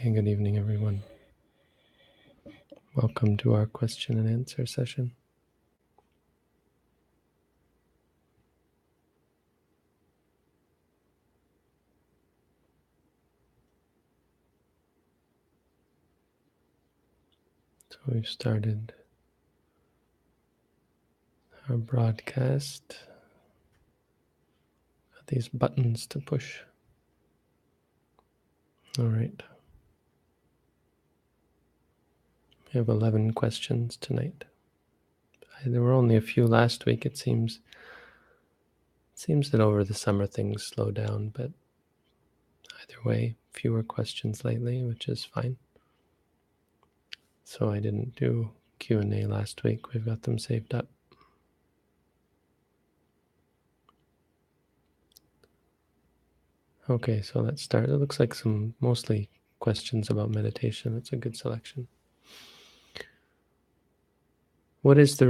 Okay, good evening, everyone. Welcome to our question and answer session. So we've started our broadcast. Got these buttons to push. All right. We have 11 questions tonight. There were only a few last week. It seems that over the summer things slow down, but either way, fewer questions lately, which is fine. So I didn't do Q&A last week. We've got them saved up. Okay, so let's start. It looks like some mostly questions about meditation. It's a good selection. What is the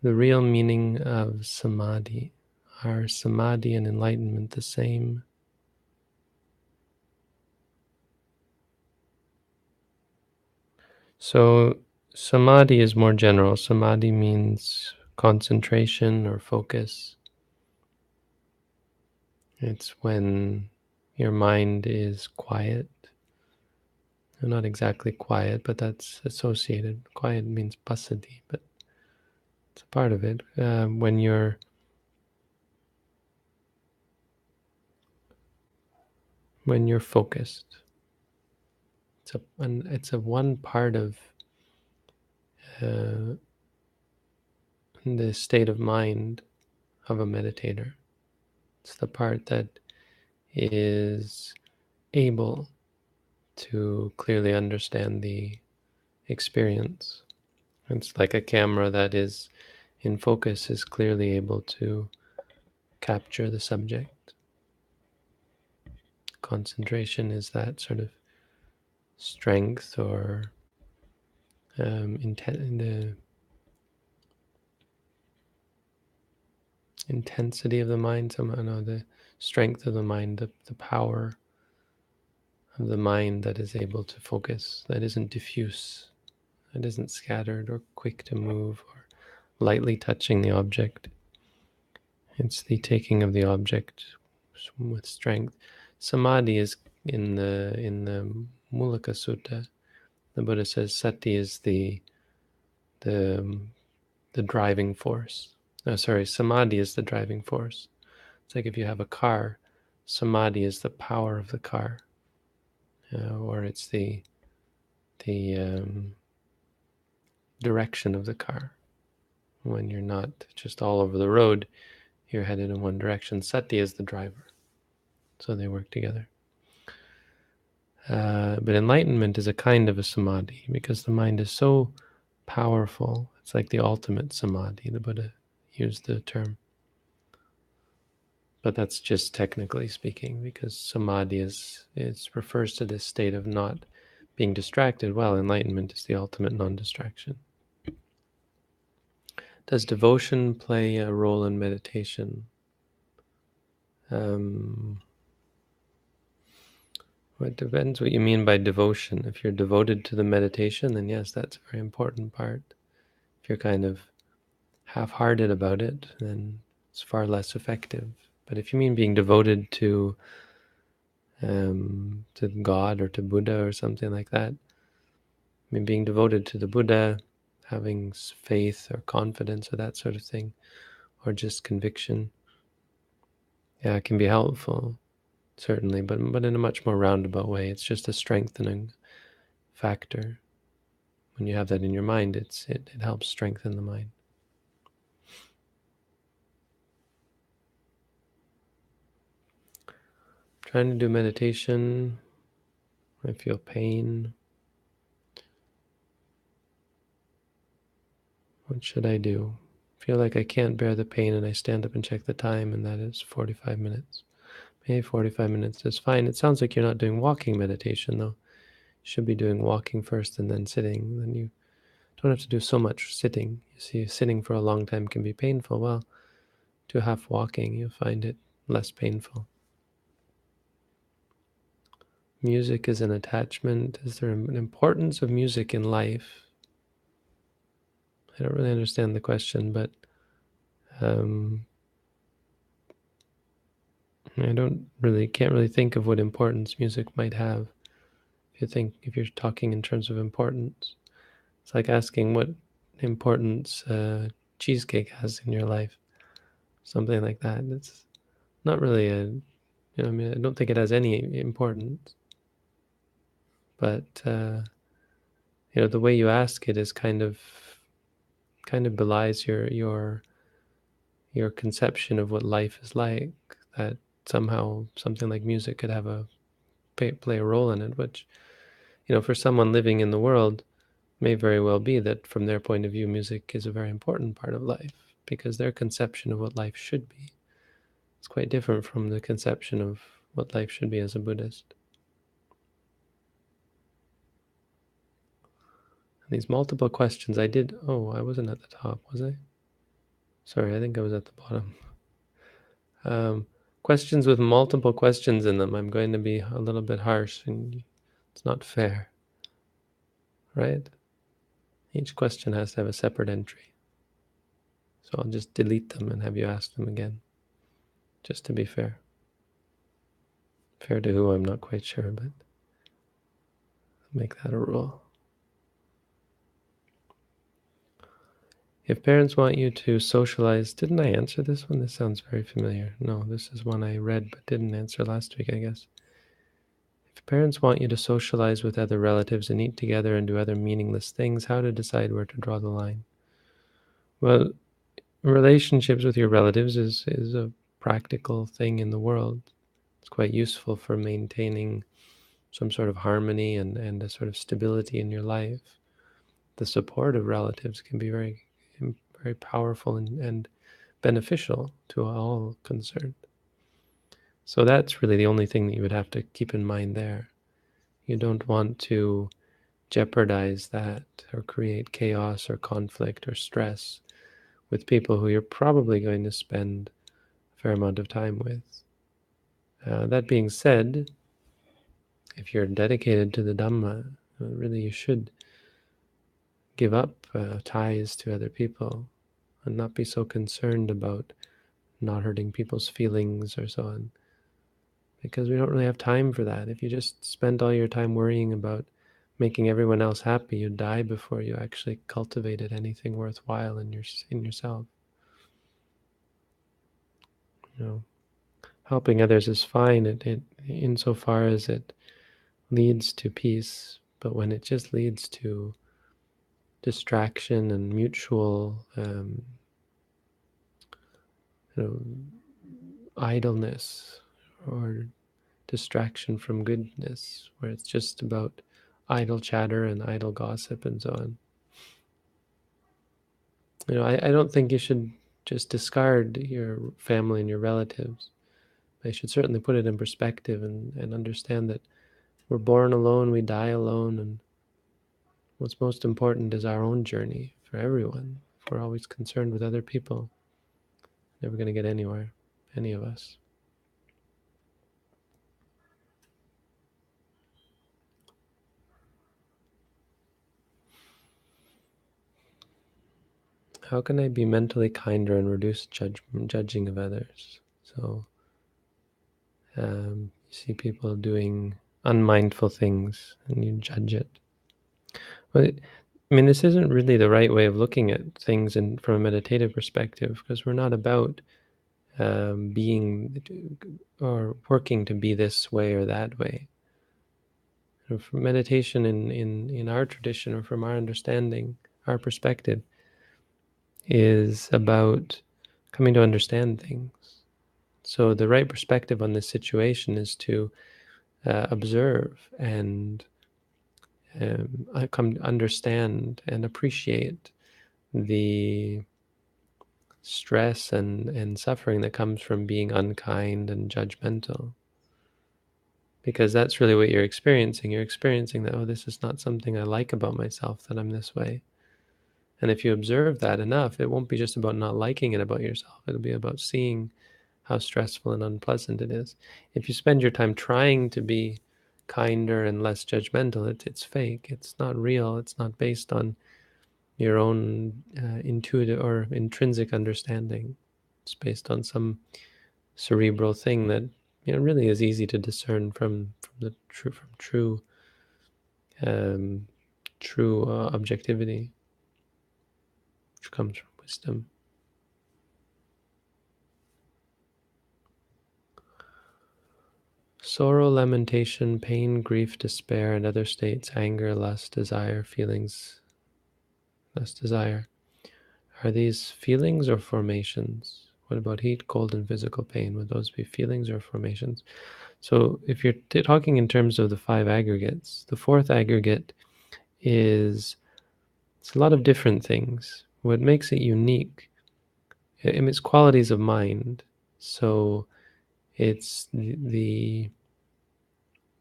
real meaning of samadhi? Are samadhi and enlightenment the same? So samadhi is more general. Samadhi means concentration or focus. It's when your mind is quiet. Not exactly quiet, but that's associated. Quiet means passaddhi, but it's a part of it. When you're focused, it's a one part of the state of mind of a meditator. It's the part that is able to clearly understand the experience. It's like a camera that is in focus is clearly able to capture the subject. Concentration is that sort of strength or the intensity of the mind, somehow, no, the strength of the mind, the power of the mind that is able to focus, that isn't diffuse, that isn't scattered or quick to move or lightly touching the object. It's the taking of the object with strength. Samadhi is in the Mulaka Sutta. The Buddha says sati is the driving force. Samadhi is the driving force. It's like if you have a car, samadhi is the power of the car, or it's the direction of the car. When you're not just all over the road, you're headed in one direction. Sati is the driver, so they work together. But enlightenment is a kind of a samadhi because the mind is so powerful. It's like the ultimate samadhi. The Buddha used the term. But that's just technically speaking, because samadhi refers to this state of not being distracted. Well, enlightenment is the ultimate non-distraction. Does devotion play a role in meditation? It depends what you mean by devotion. If you're devoted to the meditation, then yes, that's a very important part. If you're kind of half-hearted about it, then it's far less effective. But if you mean being devoted to God or to Buddha or something like that, I mean, being devoted to the Buddha, having faith or confidence or that sort of thing, or just conviction, yeah, it can be helpful, certainly, but in a much more roundabout way. It's just a strengthening factor. When you have that in your mind, it helps strengthen the mind. Trying to do meditation, I feel pain. What should I do? I feel like I can't bear the pain, and I stand up and check the time, and that is 45 minutes. Maybe 45 minutes is fine. It sounds like you're not doing walking meditation, though. You should be doing walking first and then sitting. Then you don't have to do so much sitting. You see, sitting for a long time can be painful. Well, do half walking, you'll find it less painful. music is an attachment. Is there an importance of music in life? I don't really understand the question, but um, I can't really think of what importance music might have. If you're talking in terms of importance, it's like asking what importance cheesecake has in your life, something like that. It's not really I mean, I don't think it has any importance, but the way you ask it is kind of belies your conception of what life is like. That somehow something like music could have play a role in it, which for someone living in the world may very well be that from their point of view, music is a very important part of life because their conception of what life should be is quite different from the conception of what life should be as a Buddhist. And these multiple questions, I wasn't at the top, was I? Sorry, I think I was at the bottom. Questions with multiple questions in them, I'm going to be a little bit harsh, and it's not fair, right? Each question has to have a separate entry. So I'll just delete them and have you ask them again, just to be fair. Fair to who, I'm not quite sure, but make that a rule. If parents want you to socialize, didn't I answer this one? This sounds very familiar. No, this is one I read but didn't answer last week, I guess. If parents want you to socialize with other relatives and eat together and do other meaningless things, how to decide where to draw the line? Well, relationships with your relatives is a practical thing in the world. It's quite useful for maintaining some sort of harmony and a sort of stability in your life. The support of relatives can be very powerful and beneficial to all concerned. So that's really the only thing that you would have to keep in mind there. You don't want to jeopardize that or create chaos or conflict or stress with people who you're probably going to spend a fair amount of time with. That being said, if you're dedicated to the Dhamma, really you should give up ties to other people and not be so concerned about not hurting people's feelings or so on, because we don't really have time for that. If you just spend all your time worrying about making everyone else happy, you die before you actually cultivated anything worthwhile in yourself. Helping others is fine insofar as it leads to peace, but when it just leads to distraction and mutual idleness or distraction from goodness, where it's just about idle chatter and idle gossip and so on. I don't think you should just discard your family and your relatives. I should certainly put it in perspective and understand that we're born alone, we die alone, and what's most important is our own journey for everyone. If we're always concerned with other people, never going to get anywhere, any of us. How can I be mentally kinder and reduce judging of others? So you see people doing unmindful things and you judge it. Well, I mean, this isn't really the right way of looking at things from a meditative perspective, because we're not about being or working to be this way or that way. From meditation in our tradition, or from our understanding, our perspective, is about coming to understand things. So the right perspective on this situation is to observe and come to understand and appreciate the stress and suffering that comes from being unkind and judgmental. Because that's really what you're experiencing. You're experiencing that, oh, this is not something I like about myself, that I'm this way. And if you observe that enough, it won't be just about not liking it about yourself. It'll be about seeing how stressful and unpleasant it is. If you spend your time trying to be kinder and less judgmental. It's fake. It's not real. It's not based on your own intuitive or intrinsic understanding. It's based on some cerebral thing that really is easy to discern from um, true objectivity, which comes from wisdom. Sorrow, lamentation, pain, grief, despair, and other states, anger, lust, desire, feelings, lust, desire. Are these feelings or formations? What about heat, cold, and physical pain? Would those be feelings or formations? So if you're talking in terms of the five aggregates, the fourth aggregate is it's a lot of different things. What makes it unique, its qualities of mind. So it's the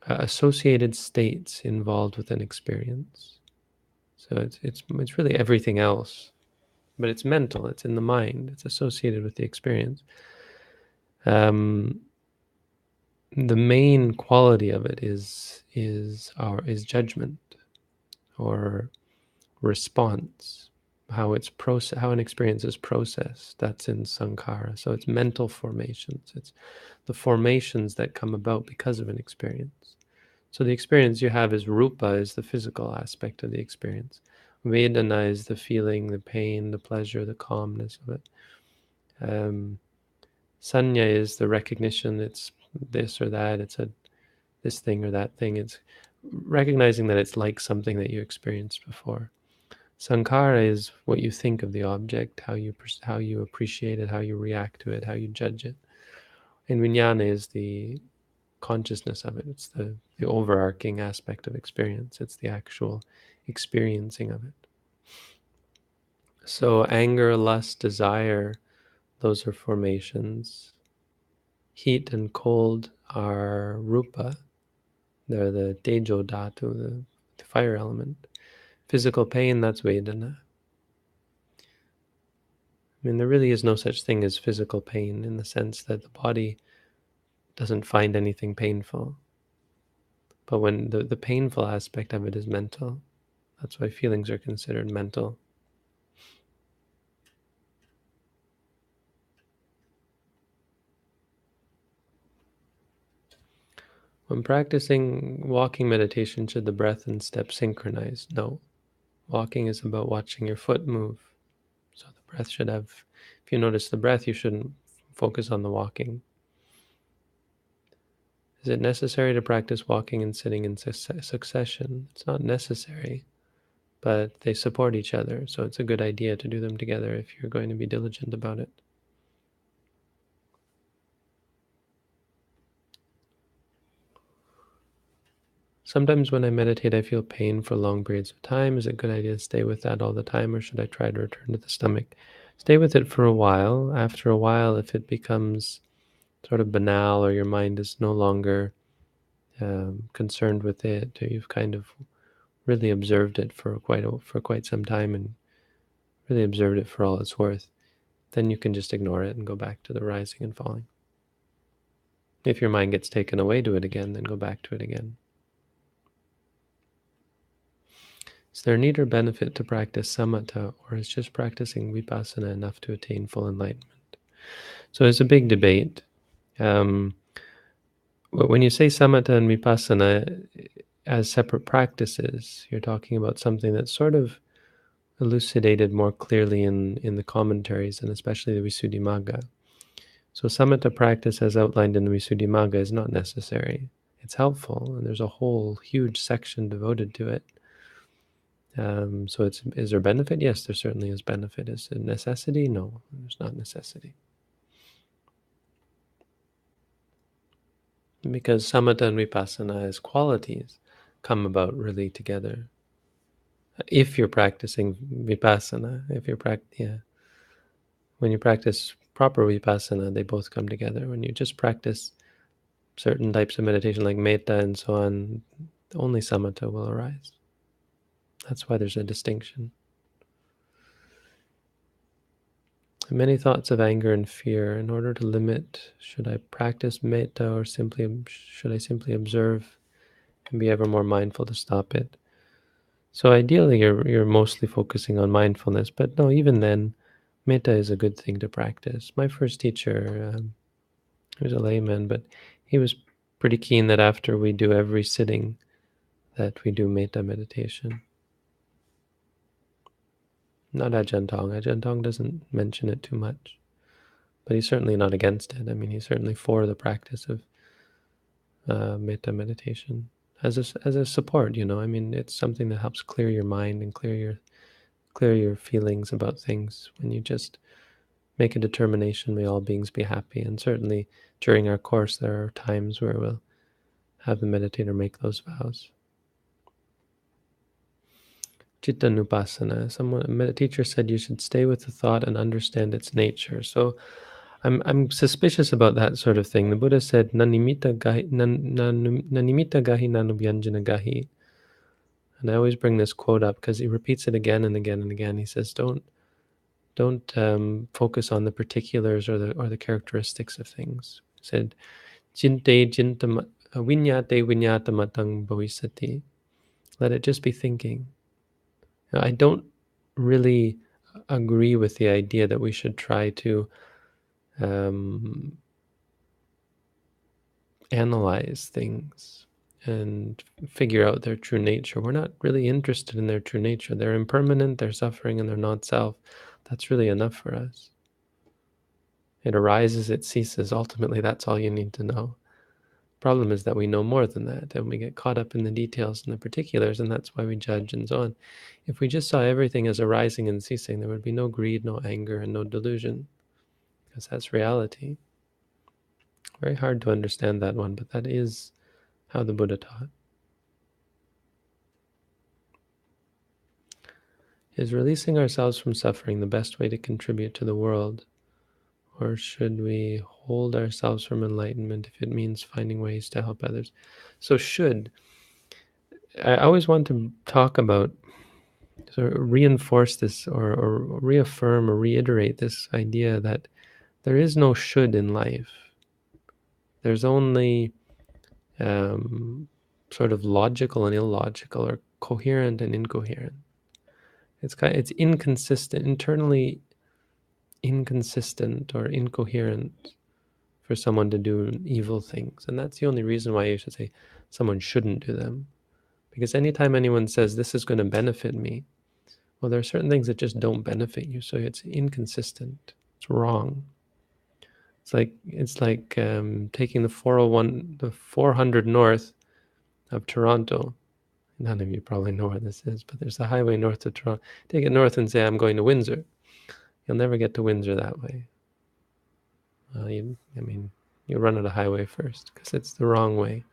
associated states involved with an experience. So it's really everything else, but it's mental. It's in the mind. It's associated with the experience. Um, the main quality of it is judgment or response, how an experience is processed. That's in sankhara. So it's mental formations. It's the formations that come about because of an experience. So the experience you have is rupa, is the physical aspect of the experience. Vedana is the feeling, the pain, the pleasure, the calmness of it. Sanya is the recognition. It's this or that. It's this thing or that thing. It's recognizing that it's like something that you experienced before. Sankhara is what you think of the object, how you appreciate it, how you react to it, how you judge it. And vijnana is the consciousness of it. It's the overarching aspect of experience. It's the actual experiencing of it. So anger, lust, desire, those are formations. Heat and cold are rupa. They're the tejo dhatu, the fire element. Physical pain, that's vedana. I mean, there really is no such thing as physical pain in the sense that the body doesn't find anything painful. But when the painful aspect of it is mental, that's why feelings are considered mental. When practicing walking meditation, should the breath and step synchronize? No. Walking is about watching your foot move. So the breath should have, if you notice the breath, you shouldn't focus on the walking. Is it necessary to practice walking and sitting in succession? It's not necessary, but they support each other. So it's a good idea to do them together if you're going to be diligent about it. Sometimes when I meditate, I feel pain for long periods of time. Is it a good idea to stay with that all the time, or should I try to return to the stomach? Stay with it for a while. After a while, if it becomes sort of banal or your mind is no longer concerned with it, or you've kind of really observed it for quite some time and really observed it for all it's worth, then you can just ignore it and go back to the rising and falling. If your mind gets taken away to it again, then go back to it again. Is there need or benefit to practice samatha, or is just practicing vipassana enough to attain full enlightenment? So it's a big debate. When you say samatha and vipassana as separate practices, you're talking about something that's sort of elucidated more clearly in the commentaries, and especially the Visuddhimagga. So samatha practice as outlined in the Visuddhimagga is not necessary. It's helpful, and there's a whole huge section devoted to it. So is there benefit? Yes, there certainly is benefit. Is it necessity? No, there's not necessity. Because samatha and vipassana as qualities come about really together. If you're practicing vipassana, when you practice proper vipassana, they both come together. When you just practice certain types of meditation like metta and so on, only samatha will arise. That's why there's a distinction. Many thoughts of anger and fear. In order to limit, should I practice metta or should I simply observe and be ever more mindful to stop it. So ideally, you're mostly focusing on mindfulness, but no, even then, metta is a good thing to practice. My first teacher, he was a layman, but he was pretty keen that after we do every sitting, that we do metta meditation. Not Ajahn Tong. Ajahn Tong doesn't mention it too much, but he's certainly not against it. I mean, he's certainly for the practice of metta meditation as a support. I mean, it's something that helps clear your mind and clear your feelings about things when you just make a determination, may all beings be happy. And certainly during our course, there are times where we'll have the meditator make those vows. Chitta Nupassana. A teacher said you should stay with the thought and understand its nature. So I'm suspicious about that sort of thing. The Buddha said, Nanimitta gahi nanubhyanjana gahi. And I always bring this quote up because he repeats it again and again and again. He says, don't focus on the particulars or the characteristics of things. He said, Jinte jintam vinyate vinyatamatang bhavisati. Let it just be thinking. Now, I don't really agree with the idea that we should try to analyze things and figure out their true nature. We're not really interested in their true nature. They're impermanent, they're suffering, and they're not self. That's really enough for us. It arises, it ceases. Ultimately, that's all you need to know. Problem is that we know more than that, and we get caught up in the details and the particulars, and that's why we judge and so on. If we just saw everything as arising and ceasing, there would be no greed, no anger, and no delusion, because that's reality. Very hard to understand that one, but that is how the Buddha taught. Is releasing ourselves from suffering the best way to contribute to the world? Or should we hold ourselves from enlightenment if it means finding ways to help others? So I always want to talk about, sort of reinforce this or reaffirm or reiterate this idea that there is no should in life. There's only sort of logical and illogical, or coherent and incoherent. It's inconsistent, internally inconsistent or incoherent for someone to do evil things. And that's the only reason why you should say someone shouldn't do them. Because anytime anyone says this is going to benefit me, well, there are certain things that just don't benefit you. So it's inconsistent. It's wrong. It's like taking the 401, the 400 north of Toronto. None of you probably know where this is, but there's a highway north of Toronto. Take it north and say, I'm going to Windsor. You'll never get to Windsor that way. You run out of highway first because it's the wrong way.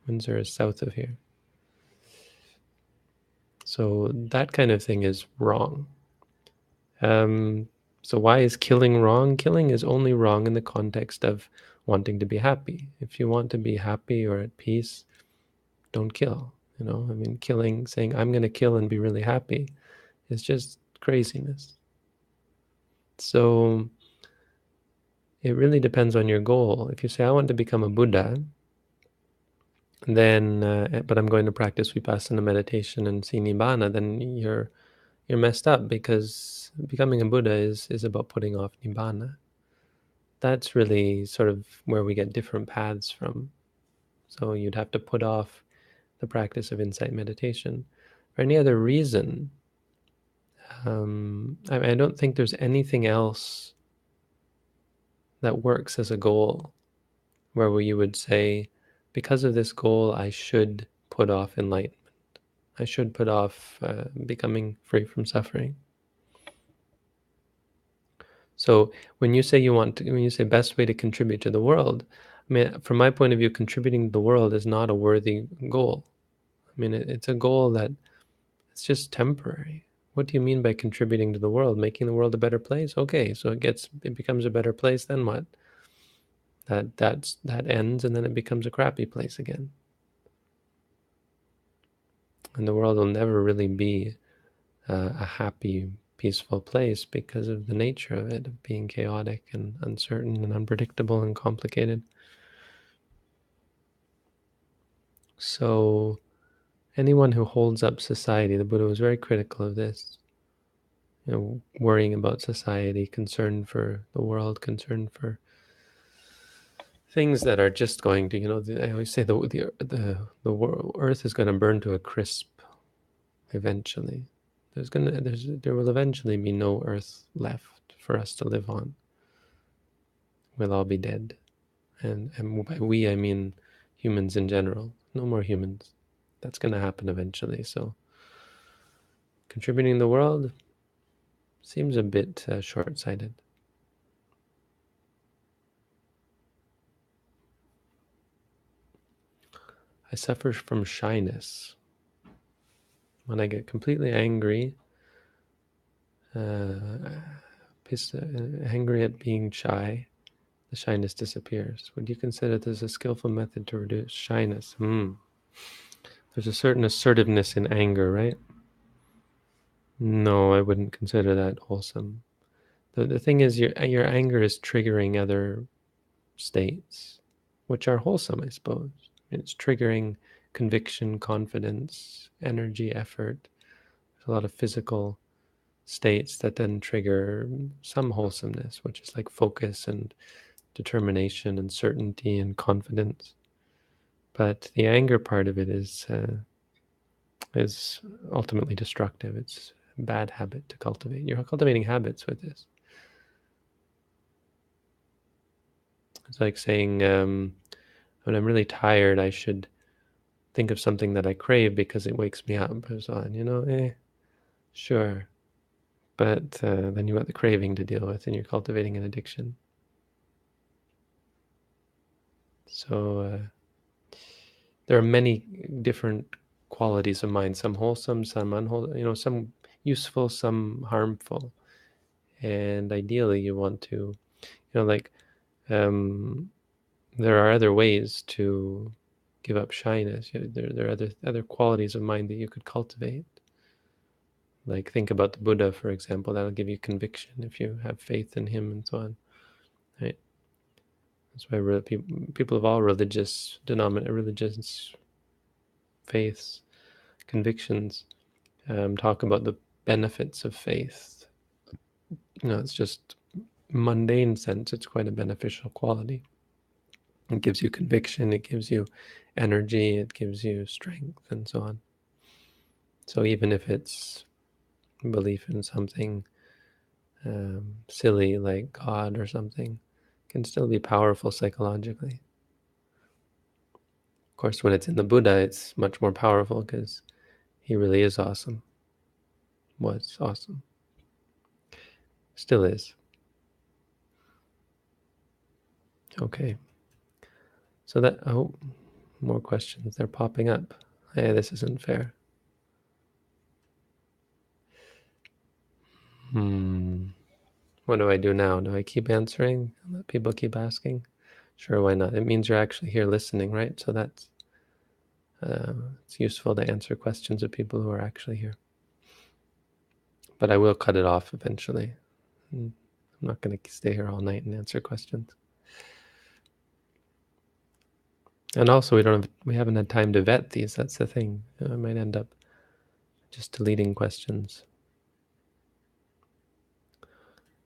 Windsor is south of here. So that kind of thing is wrong. So why is killing wrong? Killing is only wrong in the context of wanting to be happy. If you want to be happy or at peace, don't kill. Killing, saying I'm going to kill and be really happy, is just craziness. So it really depends on your goal. If you say I want to become a Buddha, then but I'm going to practice vipassana meditation and see nibbana, then you're messed up, because becoming a Buddha is about putting off nibbana. That's really sort of where we get different paths from. So you'd have to put off the practice of insight meditation. For any other reason, I don't think there's anything else that works as a goal where you would say, because of this goal, I should put off enlightenment. I should put off becoming free from suffering. So when you say when you say best way to contribute to the world, I mean, from my point of view, contributing to the world is not a worthy goal. I mean, it's a goal that it's just temporary. What do you mean by contributing to the world? Making the world a better place? Okay, so it becomes a better place. Then what? That ends, and then it becomes a crappy place again. And the world will never really be a happy, peaceful place because of the nature of it, of being chaotic and uncertain and unpredictable and complicated. So anyone who holds up society, the Buddha was very critical of this, worrying about society, concern for the world, concern for things that are just going to, I always say the world, earth is going to burn to a crisp eventually. There will eventually be no earth left for us to live on. We'll all be dead. And by we, I mean humans in general. No more humans. That's going to happen eventually. So contributing to the world seems a bit short-sighted. I suffer from shyness. When I get completely angry, angry at being shy, the shyness disappears. Would you consider this a skillful method to reduce shyness? There's a certain assertiveness in anger, right? No, I wouldn't consider that wholesome. The thing is, your anger is triggering other states, which are wholesome, I suppose. It's triggering conviction, confidence, energy, effort. There's a lot of physical states that then trigger some wholesomeness, which is like focus and determination and certainty and confidence. But the anger part of it is ultimately destructive. It's a bad habit to cultivate. You're cultivating habits with this. It's like saying, when I'm really tired, I should think of something that I crave because it wakes me up. So on, sure. But then you got the craving to deal with, and you're cultivating an addiction. So there are many different qualities of mind, some wholesome, some unwholesome, some useful, some harmful. And ideally you want to, like, there are other ways to give up shyness. There are other qualities of mind that you could cultivate. Like, think about the Buddha, for example. That'll give you conviction if you have faith in him and so on. Right? That's why people of all religious faiths, convictions, talk about the benefits of faith. It's just mundane sense. It's quite a beneficial quality. It gives you conviction. It gives you energy. It gives you strength, and so on. So even if it's belief in something silly like God or something, can still be powerful psychologically. Of course, when it's in the Buddha, it's much more powerful because he really is awesome. Was awesome. Still is. Okay. So more questions. They're popping up. Hey, this isn't fair. What do I do now? Do I keep answering and let people keep asking? Sure, why not? It means you're actually here listening, right? So that's it's useful to answer questions of people who are actually here. But I will cut it off eventually. I'm not going to stay here all night and answer questions. And also, we haven't had time to vet these. That's the thing. I might end up just deleting questions.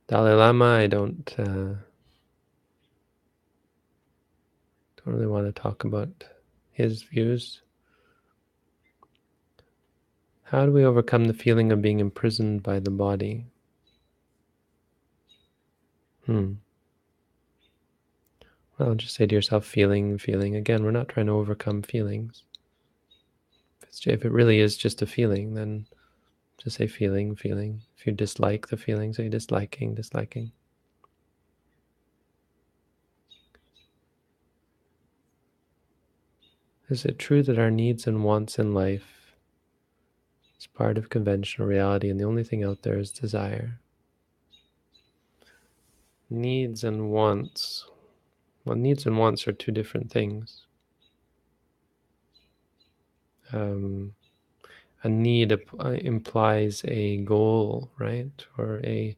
Dalai Lama, I don't really want to talk about his views. How do we overcome the feeling of being imprisoned by the body? Well, just say to yourself, feeling. Again, we're not trying to overcome feelings. If it really is just a feeling, then just say feeling. If you dislike the feeling, say disliking. Is it true that our needs and wants in life is part of conventional reality and the only thing out there is desire? Needs and wants. Well, needs and wants are two different things. A need implies a goal, right? Or a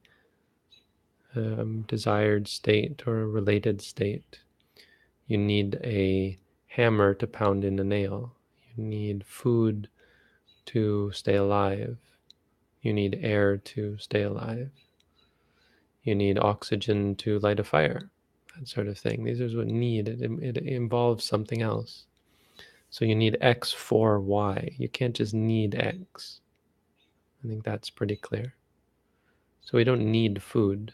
desired state or a related state. You need a hammer to pound in a nail. You need food to stay alive. You need air to stay alive. You need oxygen to light a fire, that sort of thing. These are what need. It involves something else. So you need X for Y. You can't just need X. I think that's pretty clear. So we don't need food.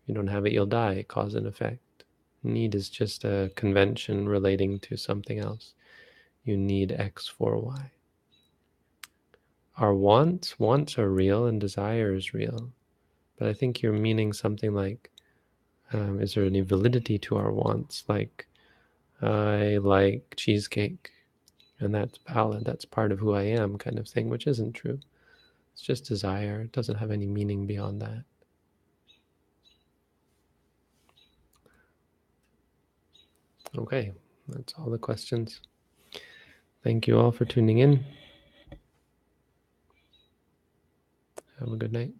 You don't have it, you'll die, cause and effect. Need is just a convention relating to something else. You need X for Y. Our wants are real and desire is real. But I think you're meaning something like, is there any validity to our wants? Like, I like cheesecake, and that's valid, that's part of who I am, kind of thing, which isn't true. It's just desire. It doesn't have any meaning beyond that. Okay, that's all the questions. Thank you all for tuning in. Have a good night.